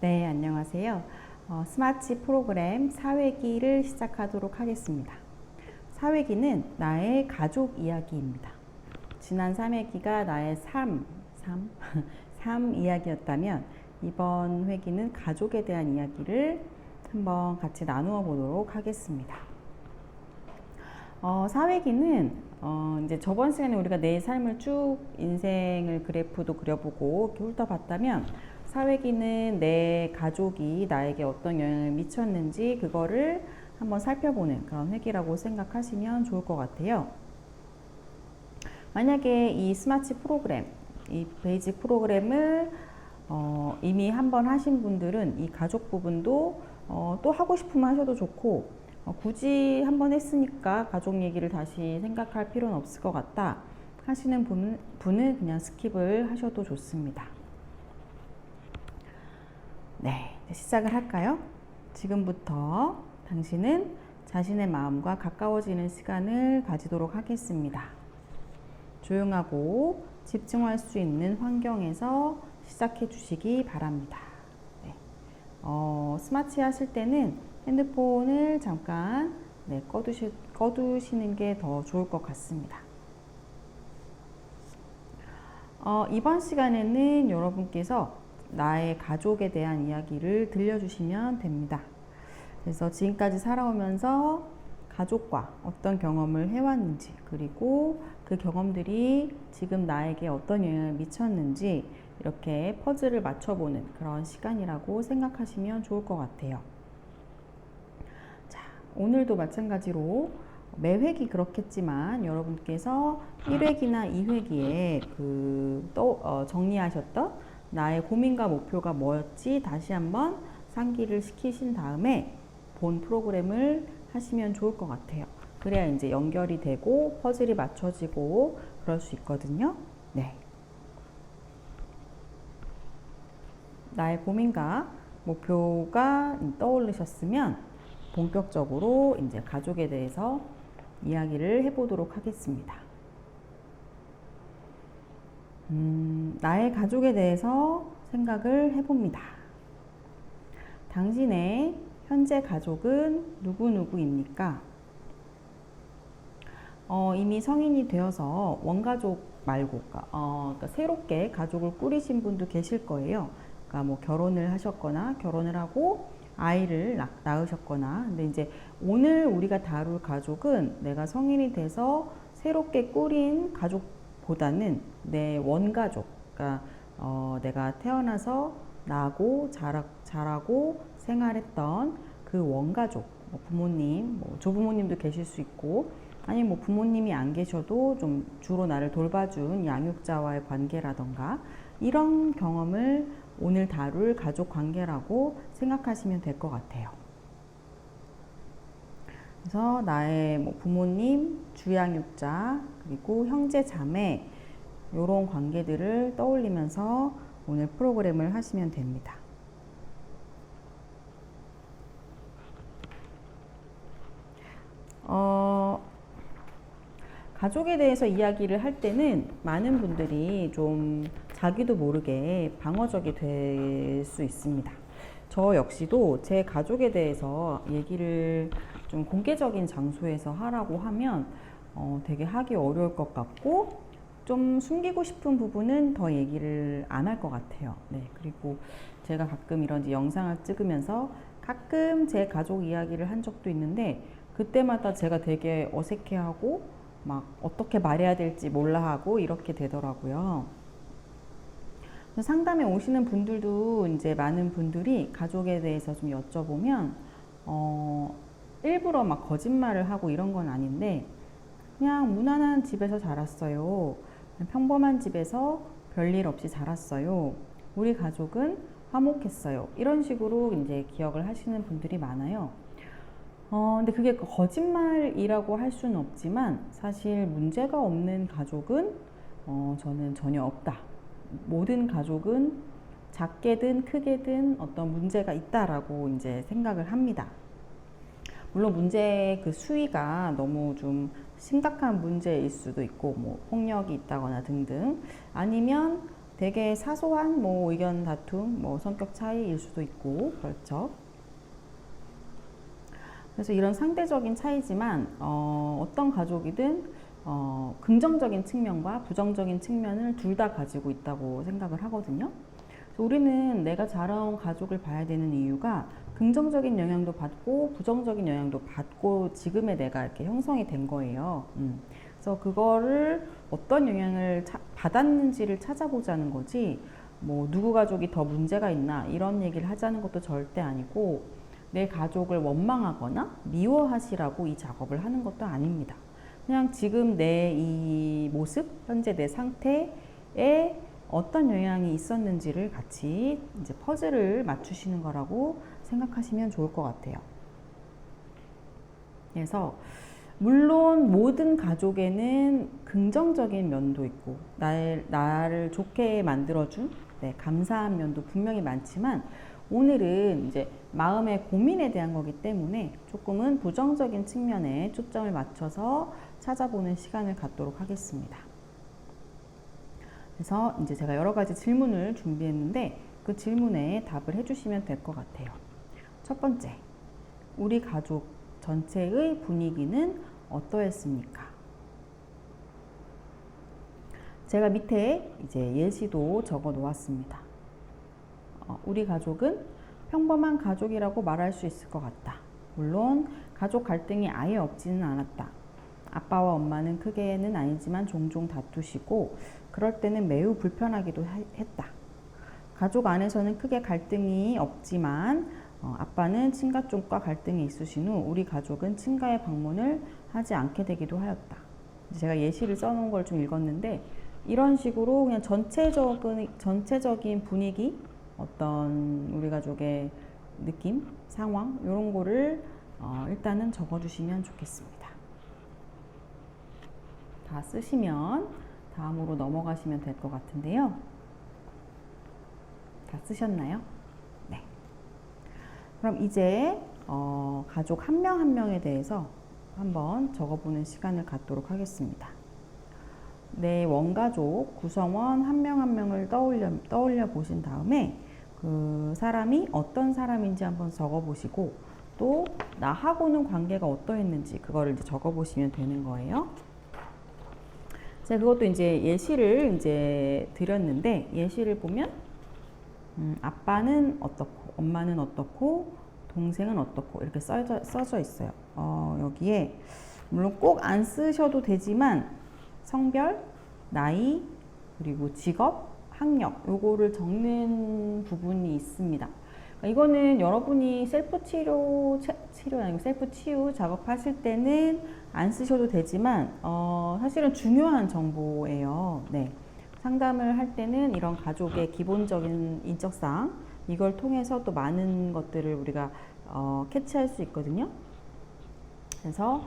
네, 안녕하세요. 스마치 프로그램 4회기를 시작하도록 하겠습니다. 4회기는 나의 가족 이야기입니다. 지난 3회기가 나의 삶 이야기였다면 이번 회기는 가족에 대한 이야기를 한번 같이 나누어 보도록 하겠습니다. 4회기는 이제 저번 시간에 우리가 내 삶을 쭉 인생을 그래프도 그려보고 이렇게 훑어봤다면 4회기는 내 가족이 나에게 어떤 영향을 미쳤는지 그거를 한번 살펴보는 그런 회기라고 생각하시면 좋을 것 같아요. 만약에 이 스마치 프로그램, 이 베이직 프로그램을 이미 한번 하신 분들은 이 가족 부분도 또 하고 싶으면 하셔도 좋고 굳이 한번 했으니까 가족 얘기를 다시 생각할 필요는 없을 것 같다 하시는 분은 그냥 스킵을 하셔도 좋습니다. 네, 시작을 할까요? 지금부터 당신은 자신의 마음과 가까워지는 시간을 가지도록 하겠습니다. 조용하고 집중할 수 있는 환경에서 시작해 주시기 바랍니다. 네. 스마치 하실 때는 핸드폰을 잠깐 꺼두시는 게 더 좋을 것 같습니다. 이번 시간에는 여러분께서 나의 가족에 대한 이야기를 들려주시면 됩니다. 그래서 지금까지 살아오면서 가족과 어떤 경험을 해왔는지, 그리고 그 경험들이 지금 나에게 어떤 영향을 미쳤는지 이렇게 퍼즐을 맞춰보는 그런 시간이라고 생각하시면 좋을 것 같아요. 자, 오늘도 마찬가지로 매 회기 그렇겠지만 여러분께서 1회기나 2회기에 정리하셨던 나의 고민과 목표가 뭐였지 다시 한번 상기를 시키신 다음에 본 프로그램을 하시면 좋을 것 같아요. 그래야 이제 연결이 되고 퍼즐이 맞춰지고 그럴 수 있거든요. 네. 나의 고민과 목표가 떠오르셨으면 본격적으로 이제 가족에 대해서 이야기를 해보도록 하겠습니다. 나의 가족에 대해서 생각을 해봅니다. 당신의 현재 가족은 누구누구입니까? 이미 성인이 되어서 원가족 말고, 그러니까 새롭게 가족을 꾸리신 분도 계실 거예요. 그러니까 뭐 결혼을 하셨거나 결혼을 하고 아이를 낳으셨거나. 근데 이제 오늘 우리가 다룰 가족은 내가 성인이 돼서 새롭게 꾸린 가족보다는 내 원가족, 그러니까 내가 태어나서 나고 자라고 생활했던 그 원가족, 뭐 부모님, 뭐 조부모님도 계실 수 있고, 아니면 뭐 부모님이 안 계셔도 좀 주로 나를 돌봐준 양육자와의 관계라던가 이런 경험을 오늘 다룰 가족 관계라고 생각하시면 될 것 같아요. 그래서 나의 뭐 부모님, 주양육자, 그리고 형제, 자매 이런 관계들을 떠올리면서 오늘 프로그램을 하시면 됩니다. 가족에 대해서 이야기를 할 때는 많은 분들이 좀 자기도 모르게 방어적이 될 수 있습니다. 저 역시도 제 가족에 대해서 얘기를 좀 공개적인 장소에서 하라고 하면 되게 하기 어려울 것 같고 좀 숨기고 싶은 부분은 더 얘기를 안 할 것 같아요. 네, 그리고 제가 가끔 이런 영상을 찍으면서 가끔 제 가족 이야기를 한 적도 있는데 그때마다 제가 되게 어색해하고 막 어떻게 말해야 될지 몰라 하고 이렇게 되더라고요. 상담에 오시는 분들도 이제 많은 분들이 가족에 대해서 좀 여쭤보면 일부러 막 거짓말을 하고 이런 건 아닌데 그냥 무난한 집에서 자랐어요. 평범한 집에서 별일 없이 자랐어요. 우리 가족은 화목했어요. 이런 식으로 이제 기억을 하시는 분들이 많아요. 근데 그게 거짓말이라고 할 수는 없지만 사실 문제가 없는 가족은 저는 전혀 없다. 모든 가족은 작게든 크게든 어떤 문제가 있다라고 이제 생각을 합니다. 물론 문제의 그 수위가 너무 좀 심각한 문제일 수도 있고 뭐 폭력이 있다거나 등등 아니면 되게 사소한 뭐 의견 다툼, 뭐 성격 차이일 수도 있고 그렇죠. 그래서 이런 상대적인 차이지만 어떤 가족이든 긍정적인 측면과 부정적인 측면을 둘 다 가지고 있다고 생각을 하거든요. 그래서 우리는 내가 자라온 가족을 봐야 되는 이유가 긍정적인 영향도 받고 부정적인 영향도 받고 지금의 내가 이렇게 형성이 된 거예요. 그래서 그거를 어떤 영향을 받았는지를 찾아보자는 거지, 뭐 누구 가족이 더 문제가 있나 이런 얘기를 하자는 것도 절대 아니고, 내 가족을 원망하거나 미워하시라고 이 작업을 하는 것도 아닙니다. 그냥 지금 내 이 모습, 현재 내 상태에 어떤 영향이 있었는지를 같이 이제 퍼즐을 맞추시는 거라고 생각하시면 좋을 것 같아요. 그래서 물론 모든 가족에는 긍정적인 면도 있고 나를 좋게 만들어준 감사한 면도 분명히 많지만, 오늘은 이제 마음의 고민에 대한 거기 때문에 조금은 부정적인 측면에 초점을 맞춰서 찾아보는 시간을 갖도록 하겠습니다. 그래서 이제 제가 여러 가지 질문을 준비했는데 그 질문에 답을 해주시면 될 것 같아요. 첫 번째, 우리 가족 전체의 분위기는 어떠했습니까? 제가 밑에 이제 예시도 적어 놓았습니다. 우리 가족은 평범한 가족이라고 말할 수 있을 것 같다. 물론 가족 갈등이 아예 없지는 않았다. 아빠와 엄마는 크게는 아니지만 종종 다투시고 그럴 때는 매우 불편하기도 했다. 가족 안에서는 크게 갈등이 없지만 아빠는 친가 쪽과 갈등이 있으신 후 우리 가족은 친가의 방문을 하지 않게 되기도 하였다. 제가 예시를 써놓은 걸 좀 읽었는데, 이런 식으로 그냥 전체적인 분위기, 어떤 우리 가족의 느낌, 상황 이런 거를 일단은 적어주시면 좋겠습니다. 다 쓰시면 다음으로 넘어가시면 될 것 같은데요. 다 쓰셨나요? 네. 그럼 이제 가족 한 명 한 명에 대해서 한번 적어보는 시간을 갖도록 하겠습니다. 내 원가족 구성원 한 명 한 명을 떠올려 보신 다음에 그 사람이 어떤 사람인지 한번 적어보시고, 또 나하고는 관계가 어떠했는지 그거를 이제 적어보시면 되는 거예요. 제가 그것도 이제 예시를 이제 드렸는데, 예시를 보면 아빠는 어떻고 엄마는 어떻고 동생은 어떻고 이렇게 써져 있어요. 여기에 물론 꼭 안 쓰셔도 되지만 성별, 나이, 그리고 직업, 학력 요거를 적는 부분이 있습니다. 이거는 여러분이 셀프 치료 아니고 셀프 치유 작업하실 때는 안 쓰셔도 되지만 사실은 중요한 정보예요. 네. 상담을 할 때는 이런 가족의 기본적인 인적사항, 이걸 통해서 또 많은 것들을 우리가 캐치할 수 있거든요. 그래서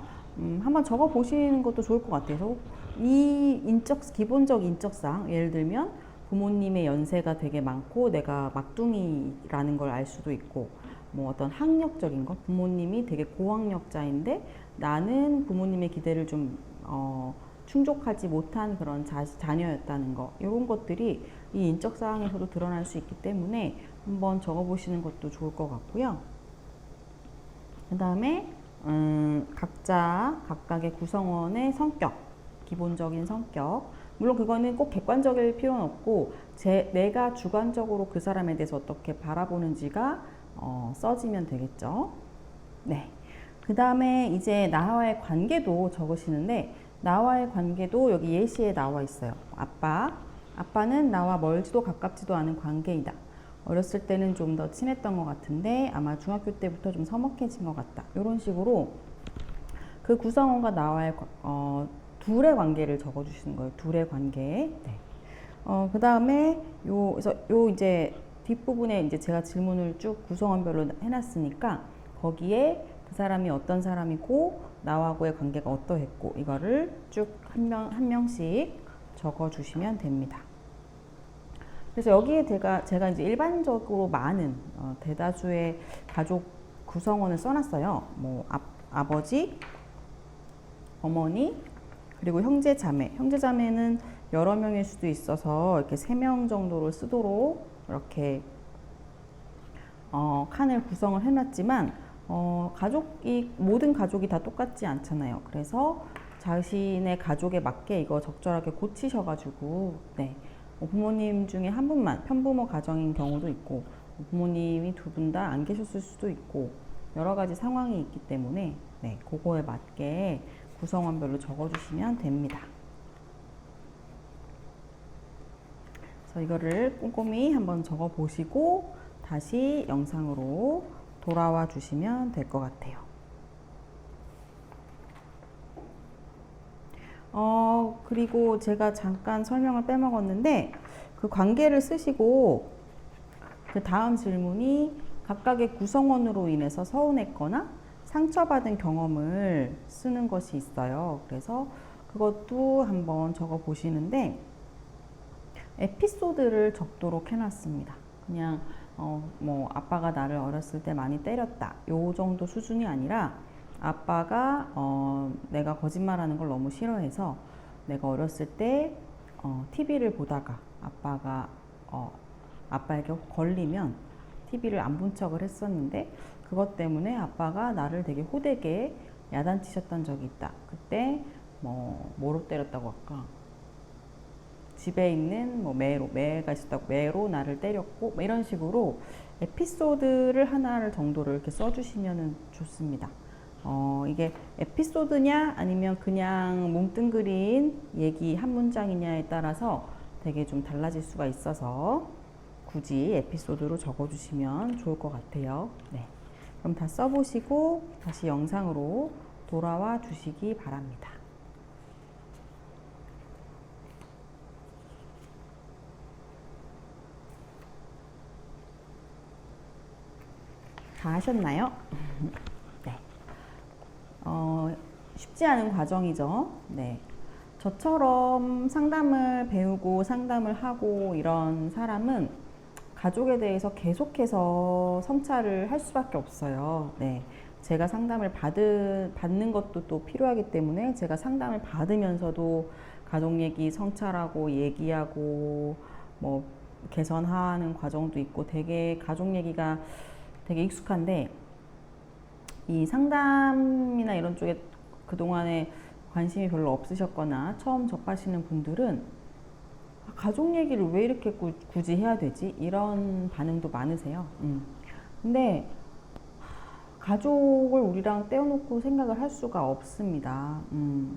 한번 적어 보시는 것도 좋을 것 같아요. 이 기본적 인적사항, 예를 들면 부모님의 연세가 되게 많고 내가 막둥이라는 걸 알 수도 있고, 뭐 어떤 학력적인 것, 부모님이 되게 고학력자인데 나는 부모님의 기대를 좀 충족하지 못한 그런 자녀였다는 거, 이런 것들이 이 인적사항에서도 드러날 수 있기 때문에 한번 적어보시는 것도 좋을 것 같고요. 그 다음에 각각의 구성원의 성격, 기본적인 성격, 물론 그거는 꼭 객관적일 필요는 없고 내가 주관적으로 그 사람에 대해서 어떻게 바라보는지가 써지면 되겠죠. 네. 그 다음에 이제 나와의 관계도 적으시는데, 나와의 관계도 여기 예시에 나와 있어요. 아빠는 나와 멀지도 가깝지도 않은 관계이다. 어렸을 때는 좀 더 친했던 것 같은데 아마 중학교 때부터 좀 서먹해진 것 같다. 이런 식으로 그 구성원과 나와의 둘의 관계를 적어주시는 거예요. 둘의 관계. 네. 그 다음에 그래서 이제 뒷부분에 이제 제가 질문을 쭉 구성원별로 해놨으니까 거기에 그 사람이 어떤 사람이고 나하고의 관계가 어떠했고 이거를 쭉 한 명씩 적어주시면 됩니다. 그래서 여기에 제가 이제 일반적으로 많은 대다수의 가족 구성원을 써놨어요. 뭐 아버지, 어머니, 그리고 형제 자매는 여러 명일 수도 있어서 이렇게 3명 정도를 쓰도록 이렇게 칸을 구성을 해놨지만 모든 가족이 다 똑같지 않잖아요. 그래서 자신의 가족에 맞게 이거 적절하게 고치셔가지고 네, 부모님 중에 한 분만 편부모 가정인 경우도 있고 부모님이 두 분 다 안 계셨을 수도 있고 여러 가지 상황이 있기 때문에 네, 그거에 맞게 구성원별로 적어주시면 됩니다. 그래서 이거를 꼼꼼히 한번 적어 보시고 다시 영상으로 돌아와 주시면 될 것 같아요. 그리고 제가 잠깐 설명을 빼먹었는데 그 관계를 쓰시고 그 다음 질문이 각각의 구성원으로 인해서 서운했거나 상처받은 경험을 쓰는 것이 있어요. 그래서 그것도 한번 적어 보시는데 에피소드를 적도록 해놨습니다. 그냥 뭐 아빠가 나를 어렸을 때 많이 때렸다 요 정도 수준이 아니라 아빠가 내가 거짓말하는 걸 너무 싫어해서 내가 어렸을 때 TV를 보다가 아빠가 아빠에게 걸리면 TV를 안 본 척을 했었는데 그것 때문에 아빠가 나를 되게 호되게 야단치셨던 적이 있다. 그때 뭐로 때렸다고 할까? 집에 있는 매가 있었다고 매로 나를 때렸고 이런 식으로 에피소드를 하나를 정도를 이렇게 써주시면 좋습니다. 이게 에피소드냐 아니면 그냥 뭉뚱그린 얘기 한 문장이냐에 따라서 되게 좀 달라질 수가 있어서 굳이 에피소드로 적어주시면 좋을 것 같아요. 네. 그럼 다 써보시고 다시 영상으로 돌아와 주시기 바랍니다. 다 하셨나요? 네. 쉽지 않은 과정이죠. 네. 저처럼 상담을 배우고 상담을 하고 이런 사람은 가족에 대해서 계속해서 성찰을 할 수밖에 없어요. 네. 제가 상담을 받는 것도 또 필요하기 때문에 제가 상담을 받으면서도 가족 얘기 성찰하고 얘기하고 뭐 개선하는 과정도 있고 되게 가족 얘기가 되게 익숙한데 이 상담이나 이런 쪽에 그동안에 관심이 별로 없으셨거나 처음 접하시는 분들은 가족 얘기를 왜 이렇게 굳이 해야 되지? 이런 반응도 많으세요. 근데 가족을 우리랑 떼어놓고 생각을 할 수가 없습니다.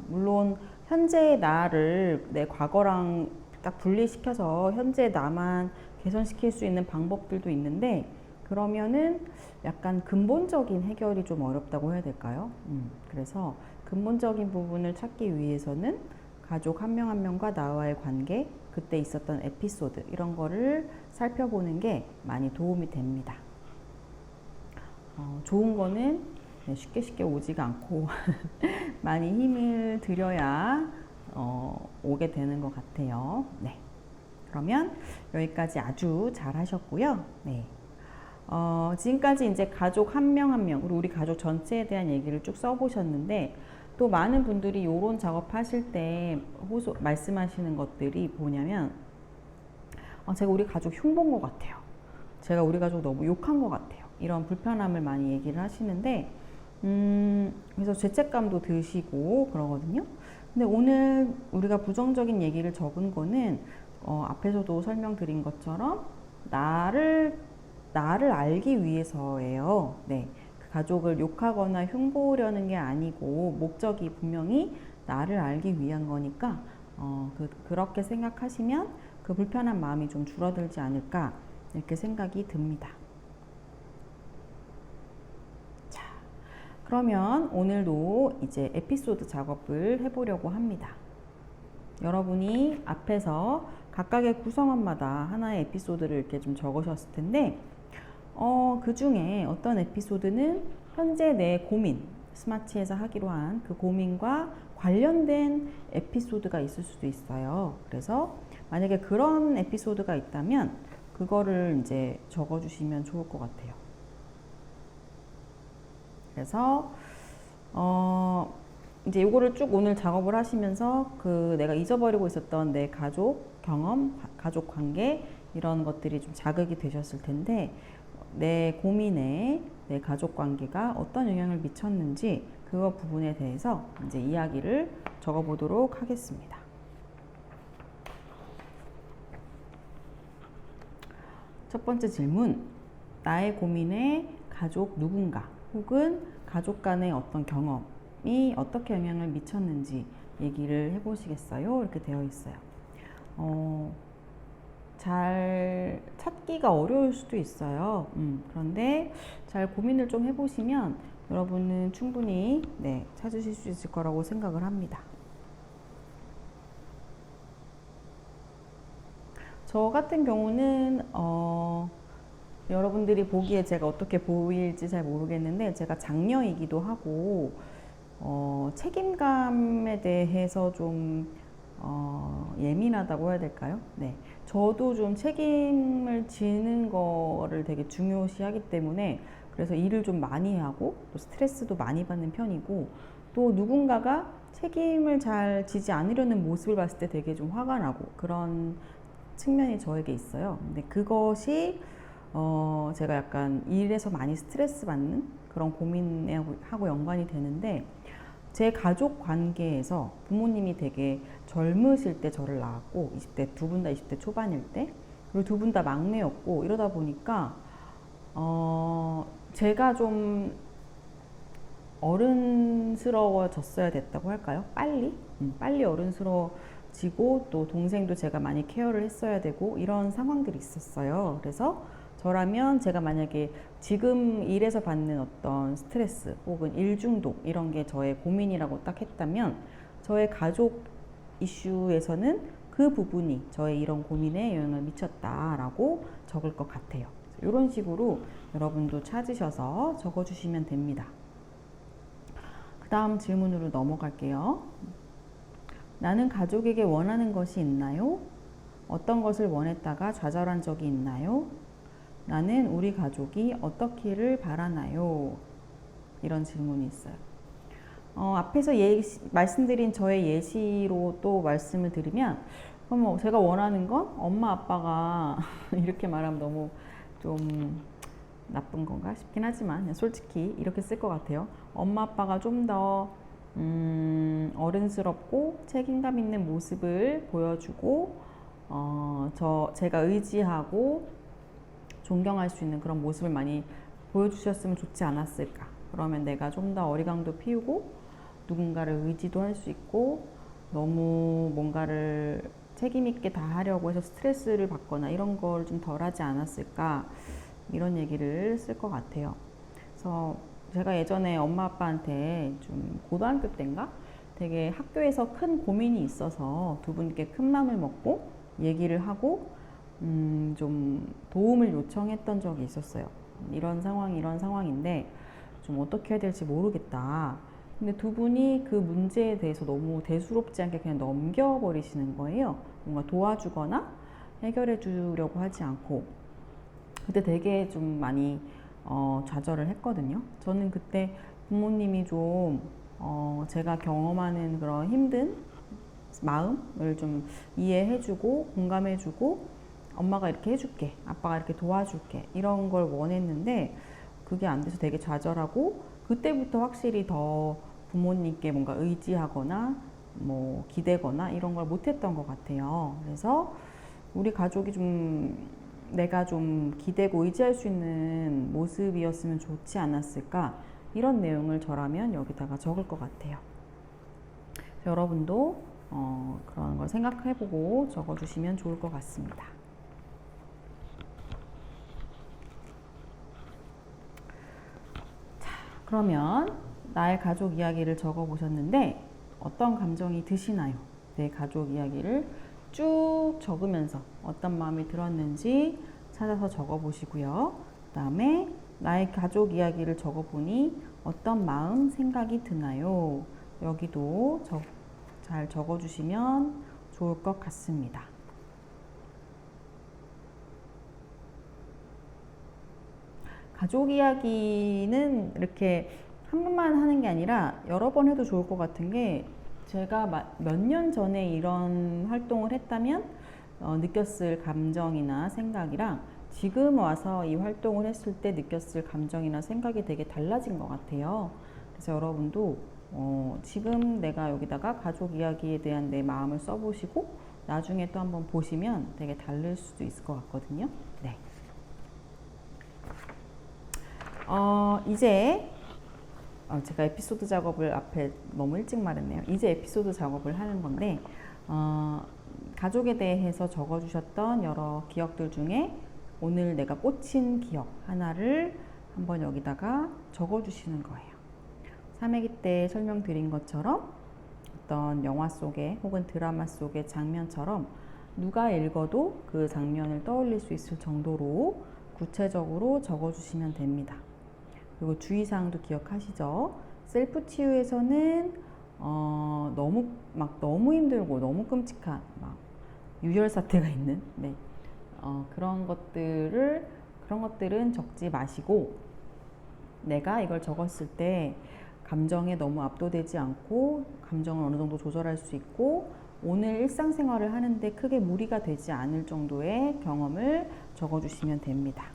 물론 현재의 나를 내 과거랑 딱 분리시켜서 현재 나만 개선시킬 수 있는 방법들도 있는데 그러면은 약간 근본적인 해결이 좀 어렵다고 해야 될까요? 그래서 근본적인 부분을 찾기 위해서는 가족 한 명 한 명과 나와의 관계, 그때 있었던 에피소드 이런 거를 살펴보는 게 많이 도움이 됩니다. 좋은 거는 쉽게 오지가 않고 많이 힘을 들여야 오게 되는 것 같아요. 네. 그러면 여기까지 아주 잘 하셨고요. 네. 지금까지 이제 가족 한 명 한 명, 그리고 우리 가족 전체에 대한 얘기를 쭉 써보셨는데, 또 많은 분들이 요런 작업하실 때 말씀하시는 것들이 뭐냐면, 제가 우리 가족 흉본 것 같아요. 제가 우리 가족 너무 욕한 것 같아요. 이런 불편함을 많이 얘기를 하시는데, 그래서 죄책감도 드시고 그러거든요. 근데 오늘 우리가 부정적인 얘기를 적은 거는, 앞에서도 설명드린 것처럼, 나를 알기 위해서예요. 네. 그 가족을 욕하거나 흉보려는 게 아니고 목적이 분명히 나를 알기 위한 거니까 그렇게 생각하시면 그 불편한 마음이 좀 줄어들지 않을까 이렇게 생각이 듭니다. 자, 그러면 오늘도 이제 에피소드 작업을 해보려고 합니다. 여러분이 앞에서 각각의 구성원마다 하나의 에피소드를 이렇게 좀 적으셨을 텐데 그 중에 어떤 에피소드는 현재 내 고민, 스마치에서 하기로 한 그 고민과 관련된 에피소드가 있을 수도 있어요. 그래서 만약에 그런 에피소드가 있다면 그거를 이제 적어주시면 좋을 것 같아요. 그래서 이제 요거를 쭉 오늘 작업을 하시면서 그 내가 잊어버리고 있었던 내 가족 경험, 가족 관계 이런 것들이 좀 자극이 되셨을 텐데 내 고민에 내 가족 관계가 어떤 영향을 미쳤는지 그 부분에 대해서 이제 이야기를 적어보도록 하겠습니다. 첫 번째 질문, 나의 고민에 가족 누군가 혹은 가족 간의 어떤 경험이 어떻게 영향을 미쳤는지 얘기를 해보시겠어요? 이렇게 되어 있어요. 잘 찾기가 어려울 수도 있어요. 그런데 잘 고민을 좀 해보시면 여러분은 충분히 찾으실 수 있을 거라고 생각을 합니다. 저 같은 경우는 여러분들이 보기에 제가 어떻게 보일지 잘 모르겠는데 제가 장녀이기도 하고 책임감에 대해서 좀 예민하다고 해야 될까요? 네, 저도 좀 책임을 지는 거를 되게 중요시하기 때문에 그래서 일을 좀 많이 하고 또 스트레스도 많이 받는 편이고 또 누군가가 책임을 잘 지지 않으려는 모습을 봤을 때 되게 좀 화가 나고 그런 측면이 저에게 있어요. 근데 그것이 제가 약간 일에서 많이 스트레스 받는 그런 고민하고 연관이 되는데 제 가족 관계에서 부모님이 되게 젊으실 때 저를 낳았고 20대 두 분 다 20대 초반일 때 그리고 두 분 다 막내였고 이러다 보니까 제가 좀 어른스러워졌어야 됐다고 할까요? 빨리 어른스러워지고 또 동생도 제가 많이 케어를 했어야 되고 이런 상황들이 있었어요. 그래서 저라면 제가 만약에 지금 일에서 받는 어떤 스트레스 혹은 일 중독 이런 게 저의 고민이라고 딱 했다면 저의 가족 이슈에서는 그 부분이 저의 이런 고민에 영향을 미쳤다라고 적을 것 같아요. 이런 식으로 여러분도 찾으셔서 적어주시면 됩니다. 그 다음 질문으로 넘어갈게요. 나는 가족에게 원하는 것이 있나요? 어떤 것을 원했다가 좌절한 적이 있나요? 나는 우리 가족이 어떻기를 바라나요? 이런 질문이 있어요. 앞에서 말씀드린 저의 예시로 또 말씀을 드리면 제가 원하는 건 엄마 아빠가 이렇게 말하면 너무 좀 나쁜 건가 싶긴 하지만 솔직히 이렇게 쓸 것 같아요. 엄마 아빠가 좀 더 어른스럽고 책임감 있는 모습을 보여주고 제가 의지하고 존경할 수 있는 그런 모습을 많이 보여주셨으면 좋지 않았을까. 그러면 내가 좀 더 어리광도 피우고 누군가를 의지도 할 수 있고 너무 뭔가를 책임있게 다 하려고 해서 스트레스를 받거나 이런 걸 좀 덜하지 않았을까. 이런 얘기를 쓸 것 같아요. 그래서 제가 예전에 엄마 아빠한테 좀 고등학교 때인가 되게 학교에서 큰 고민이 있어서 두 분께 큰 맘을 먹고 얘기를 하고 좀 도움을 요청했던 적이 있었어요. 이런 상황인데 좀 어떻게 해야 될지 모르겠다. 근데 두 분이 그 문제에 대해서 너무 대수롭지 않게 그냥 넘겨버리시는 거예요. 뭔가 도와주거나 해결해 주려고 하지 않고. 그때 되게 좀 많이 좌절을 했거든요. 저는 그때 부모님이 좀 제가 경험하는 그런 힘든 마음을 좀 이해해주고 공감해주고 엄마가 이렇게 해줄게, 아빠가 이렇게 도와줄게 이런 걸 원했는데 그게 안 돼서 되게 좌절하고 그때부터 확실히 더 부모님께 뭔가 의지하거나 뭐 기대거나 이런 걸 못했던 것 같아요. 그래서 우리 가족이 좀 내가 좀 기대고 의지할 수 있는 모습이었으면 좋지 않았을까 이런 내용을 저라면 여기다가 적을 것 같아요. 여러분도 그런 걸 생각해보고 적어주시면 좋을 것 같습니다. 자, 그러면 나의 가족 이야기를 적어보셨는데 어떤 감정이 드시나요? 내 가족 이야기를 쭉 적으면서 어떤 마음이 들었는지 찾아서 적어보시고요. 그 다음에 나의 가족 이야기를 적어보니 어떤 마음, 생각이 드나요? 여기도 잘 적어주시면 좋을 것 같습니다. 가족 이야기는 이렇게 한 번만 하는 게 아니라 여러 번 해도 좋을 것 같은 게, 제가 몇 년 전에 이런 활동을 했다면 느꼈을 감정이나 생각이랑 지금 와서 이 활동을 했을 때 느꼈을 감정이나 생각이 되게 달라진 것 같아요. 그래서 여러분도 지금 내가 여기다가 가족 이야기에 대한 내 마음을 써보시고 나중에 또 한번 보시면 되게 다를 수도 있을 것 같거든요. 네. 이제 제가 에피소드 작업을 앞에 너무 일찍 말했네요. 이제 에피소드 작업을 하는 건데, 가족에 대해서 적어주셨던 여러 기억들 중에 오늘 내가 꽂힌 기억 하나를 한번 여기다가 적어주시는 거예요. 사매기 때 설명드린 것처럼 어떤 영화 속에 혹은 드라마 속의 장면처럼 누가 읽어도 그 장면을 떠올릴 수 있을 정도로 구체적으로 적어주시면 됩니다. 그리고 주의사항도 기억하시죠? 셀프 치유에서는 너무 힘들고 너무 끔찍한 유혈 사태가 있는 그런 것들은 적지 마시고, 내가 이걸 적었을 때 감정에 너무 압도되지 않고 감정을 어느 정도 조절할 수 있고 오늘 일상생활을 하는데 크게 무리가 되지 않을 정도의 경험을 적어주시면 됩니다.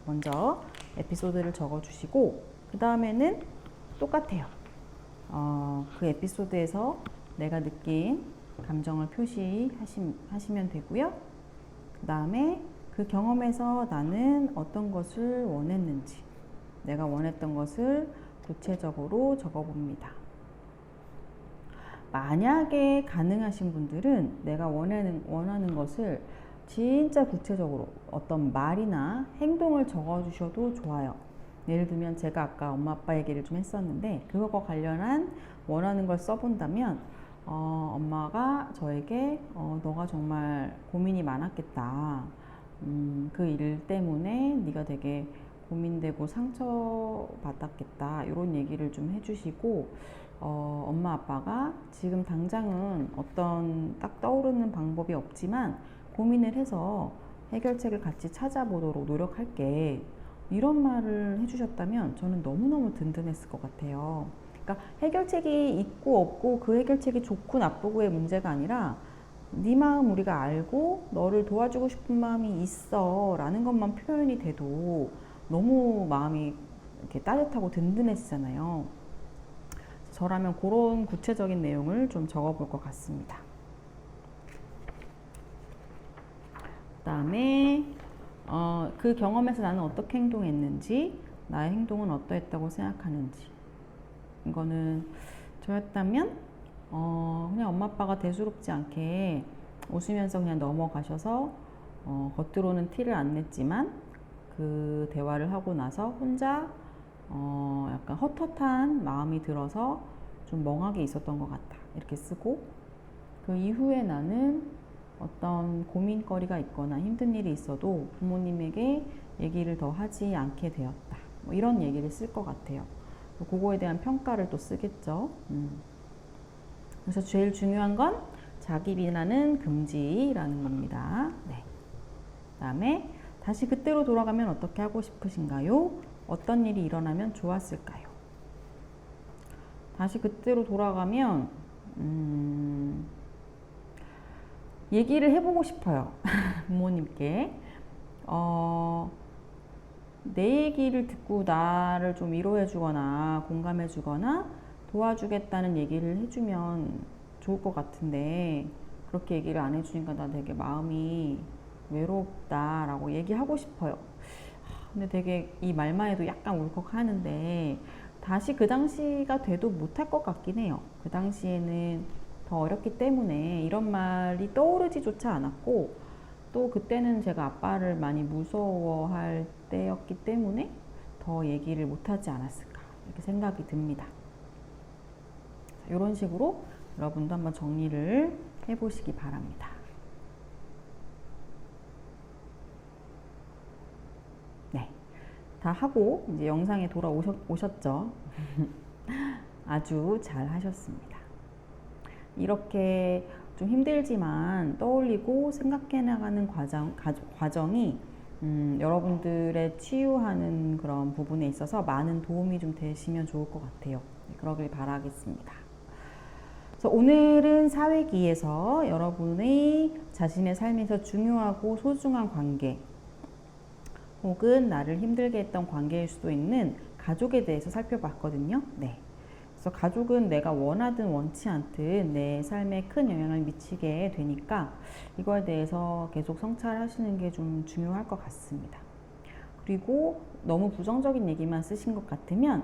먼저 에피소드를 적어주시고 그 다음에는 똑같아요. 그 에피소드에서 내가 느낀 감정을 표시하시면 되고요. 그 다음에 그 경험에서 나는 어떤 것을 원했는지, 내가 원했던 것을 구체적으로 적어봅니다. 만약에 가능하신 분들은 내가 원하는 것을 진짜 구체적으로 어떤 말이나 행동을 적어주셔도 좋아요. 예를 들면 제가 아까 엄마 아빠 얘기를 좀 했었는데 그거와 관련한 원하는 걸 써본다면 엄마가 저에게 너가 정말 고민이 많았겠다. 그 일 때문에 네가 되게 고민되고 상처받았겠다. 이런 얘기를 좀 해주시고 엄마 아빠가 지금 당장은 어떤 딱 떠오르는 방법이 없지만 고민을 해서 해결책을 같이 찾아보도록 노력할게. 이런 말을 해주셨다면 저는 너무너무 든든했을 것 같아요. 그러니까 해결책이 있고 없고 그 해결책이 좋고 나쁘고의 문제가 아니라 네 마음 우리가 알고 너를 도와주고 싶은 마음이 있어 라는 것만 표현이 돼도 너무 마음이 이렇게 따뜻하고 든든해지잖아요. 저라면 그런 구체적인 내용을 좀 적어볼 것 같습니다. 그 다음에 그 경험에서 나는 어떻게 행동했는지, 나의 행동은 어떠했다고 생각하는지. 이거는 저였다면 그냥 엄마 아빠가 대수롭지 않게 웃으면서 그냥 넘어가셔서 겉으로는 티를 안 냈지만 그 대화를 하고 나서 혼자 약간 헛헛한 마음이 들어서 좀 멍하게 있었던 것 같다. 이렇게 쓰고, 그 이후에 나는 어떤 고민거리가 있거나 힘든 일이 있어도 부모님에게 얘기를 더 하지 않게 되었다. 뭐 이런 얘기를 쓸 것 같아요. 그거에 대한 평가를 또 쓰겠죠. 그래서 제일 중요한 건 자기 비난은 금지라는 겁니다. 네. 그다음에 다시 그때로 돌아가면 어떻게 하고 싶으신가요? 어떤 일이 일어나면 좋았을까요? 다시 그때로 돌아가면 얘기를 해보고 싶어요. 부모님께 내 얘기를 듣고 나를 좀 위로해 주거나 공감해 주거나 도와주겠다는 얘기를 해주면 좋을 것 같은데 그렇게 얘기를 안 해주니까 나 되게 마음이 외롭다라고 얘기하고 싶어요. 근데 되게 이 말만 해도 약간 울컥하는데 다시 그 당시가 돼도 못할 것 같긴 해요. 그 당시에는 더 어렸기 때문에 이런 말이 떠오르지조차 않았고, 또 그때는 제가 아빠를 많이 무서워할 때였기 때문에 더 얘기를 못하지 않았을까 이렇게 생각이 듭니다. 이런 식으로 여러분도 한번 정리를 해보시기 바랍니다. 네, 다 하고 이제 영상에 돌아오셨죠? 아주 잘 하셨습니다. 이렇게 좀 힘들지만 떠올리고 생각해 나가는 과정이 여러분들의 치유하는 그런 부분에 있어서 많은 도움이 좀 되시면 좋을 것 같아요. 네, 그러길 바라겠습니다. 그래서 오늘은 사회기에서 여러분의 자신의 삶에서 중요하고 소중한 관계 혹은 나를 힘들게 했던 관계일 수도 있는 가족에 대해서 살펴봤거든요. 네. 그래서 가족은 내가 원하든 원치 않든 내 삶에 큰 영향을 미치게 되니까 이거에 대해서 계속 성찰하시는 게 좀 중요할 것 같습니다. 그리고 너무 부정적인 얘기만 쓰신 것 같으면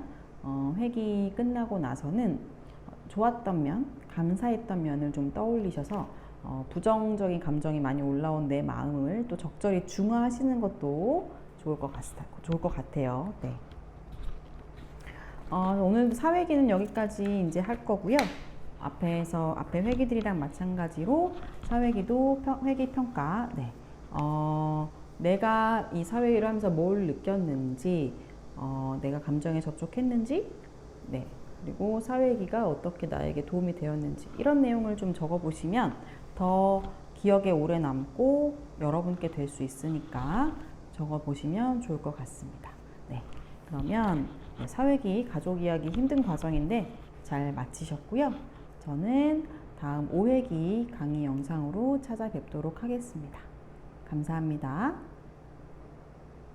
회기 끝나고 나서는 좋았던 면, 감사했던 면을 좀 떠올리셔서 부정적인 감정이 많이 올라온 내 마음을 또 적절히 중화하시는 것도 좋을 것 같아요. 네. 오늘 사회기는 여기까지 이제 할 거고요. 앞에 회기들이랑 마찬가지로 사회기도 회기 평가. 네. 내가 이 사회기를 하면서 뭘 느꼈는지, 내가 감정에 접촉했는지, 네. 그리고 사회기가 어떻게 나에게 도움이 되었는지 이런 내용을 좀 적어보시면 더 기억에 오래 남고 여러분께 될 수 있으니까 적어보시면 좋을 것 같습니다. 네. 그러면 사회기, 가족 이야기 힘든 과정인데 잘 마치셨고요. 저는 다음 5회기 강의 영상으로 찾아뵙도록 하겠습니다. 감사합니다.